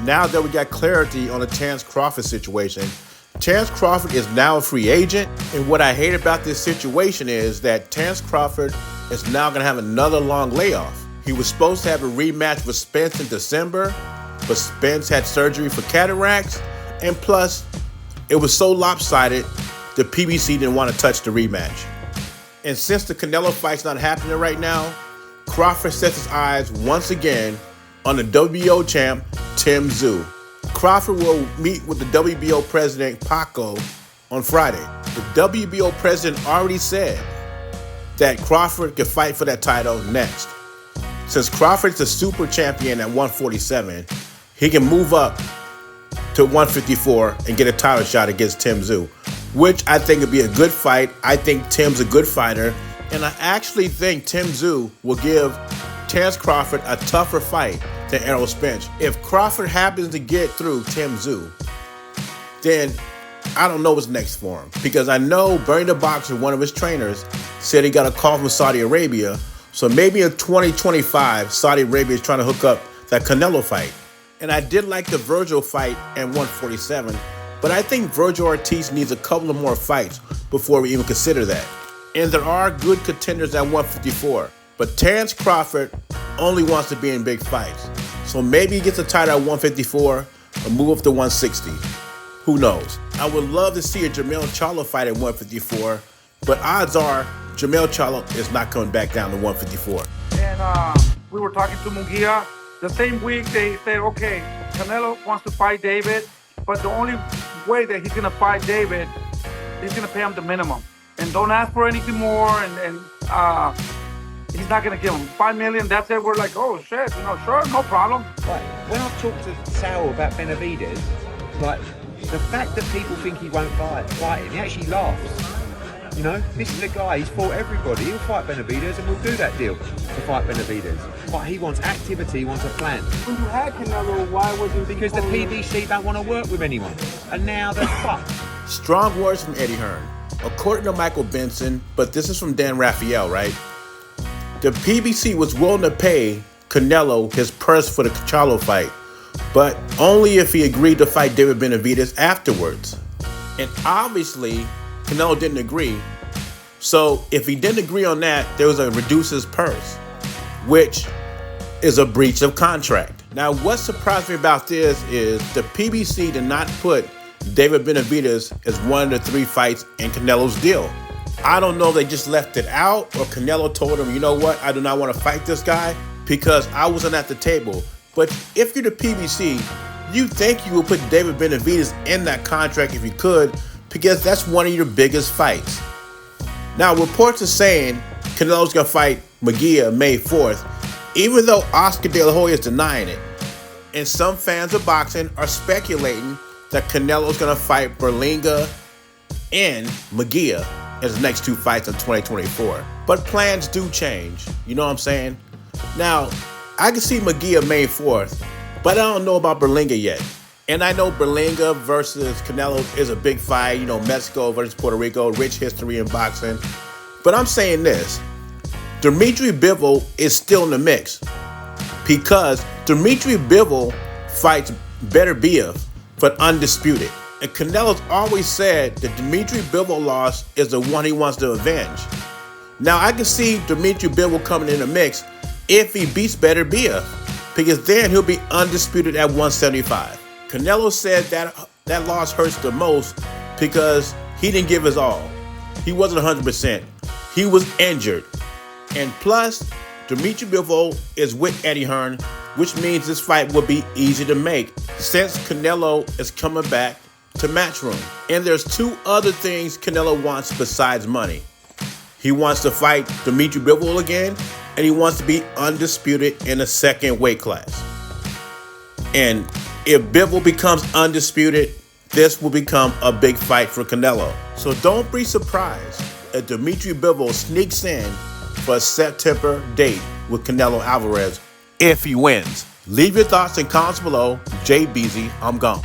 now that we got clarity on the Terence Crawford situation, Terence Crawford is now a free agent. And what I hate about this situation is that Terence Crawford is now going to have another long layoff. He was supposed to have a rematch with Spence in December, but Spence had surgery for cataracts. And plus, it was so lopsided, the PBC didn't want to touch the rematch. And since the Canelo fight's not happening right now, Crawford sets his eyes once again on the WBO champ, Tszyu. Crawford will meet with the WBO president, Paco, on Friday. The WBO president already said that Crawford could fight for that title next. Since Crawford's the super champion at 147, he can move up to 154 and get a title shot against Tszyu, which I think would be a good fight. I think Tim's a good fighter, and I actually think Tszyu will give Terence Crawford a tougher fight than Errol Spence. If Crawford happens to get through Tszyu, then I don't know what's next for him. Because I know Bernie the Boxer, one of his trainers, said he got a call from Saudi Arabia. So maybe in 2025, Saudi Arabia is trying to hook up that Canelo fight. And I did like the Virgil fight at 147, but I think Virgil Ortiz needs a couple of more fights before we even consider that. And there are good contenders at 154. But Terence Crawford only wants to be in big fights. So maybe he gets a title at 154 and move up to 160. Who knows? I would love to see a Jermell Charlo fight at 154, but odds are Jermell Charlo is not coming back down to 154. And we were talking to Munguia. The same week they said, okay, Canelo wants to fight David, but the only way that he's going to fight David, he's going to pay him the minimum. And don't ask for anything more, and he's not going to give him $5 million. That's it. We're like, oh, shit, sure, no problem. Like, when I've talked to Tszyu about Benavidez, like, the fact that people think he won't fight him, he actually laughs. This is a guy, he's fought everybody. He'll fight Benavidez, and we'll do that deal to fight Benavidez. But he wants activity, he wants a plan. When you had Canelo, why wasn't Because the PBC don't want to work with anyone. And now they're fucked. Strong words from Eddie Hearn. According to Michael Benson, but this is from Dan Raphael, right? The PBC was willing to pay Canelo his purse for the Charlo fight, but only if he agreed to fight David Benavidez afterwards. And obviously, Canelo didn't agree. So if he didn't agree on that, there was a reduce his purse, which is a breach of contract. Now, what surprised me about this is the PBC did not put David Benavidez as one of the 3 fights in Canelo's deal. I don't know if they just left it out or Canelo told him, you know what, I do not want to fight this guy because I wasn't at the table. But if you're the PBC, you think you would put David Benavidez in that contract if you could, because that's one of your biggest fights. Now, reports are saying Canelo's going to fight Munguia May 4th, even though Oscar De La Hoya is denying it. And some fans of boxing are speculating that Canelo's going to fight Berlanga and Munguia as the next 2 fights in 2024. But plans do change, you know what I'm saying? Now, I can see Munguia May 4th, but I don't know about Berlanga yet. And I know Berlanga versus Canelo is a big fight, Mexico versus Puerto Rico, rich history in boxing. But I'm saying this, Dimitri Bivol is still in the mix because Dimitri Bivol fights Beterbiev, but undisputed. And Canelo's always said that Dimitri Bivol loss is the one he wants to avenge. Now, I can see Dimitri Bivol coming in the mix if he beats Beterbiev, because then he'll be undisputed at 175. Canelo said that loss hurts the most because he didn't give his all. He wasn't 100%. He was injured. And plus, Dimitri Bivol is with Eddie Hearn, which means this fight will be easy to make since Canelo is coming back to Matchroom. And there's 2 other things Canelo wants besides money. He wants to fight Dimitri Bivol again, and he wants to be undisputed in a second weight class. And if Bivol becomes undisputed, this will become a big fight for Canelo. So don't be surprised if Dimitri Bivol sneaks in for a September date with Canelo Alvarez if he wins. Leave your thoughts in comments below. Jay Beasy, I'm gone.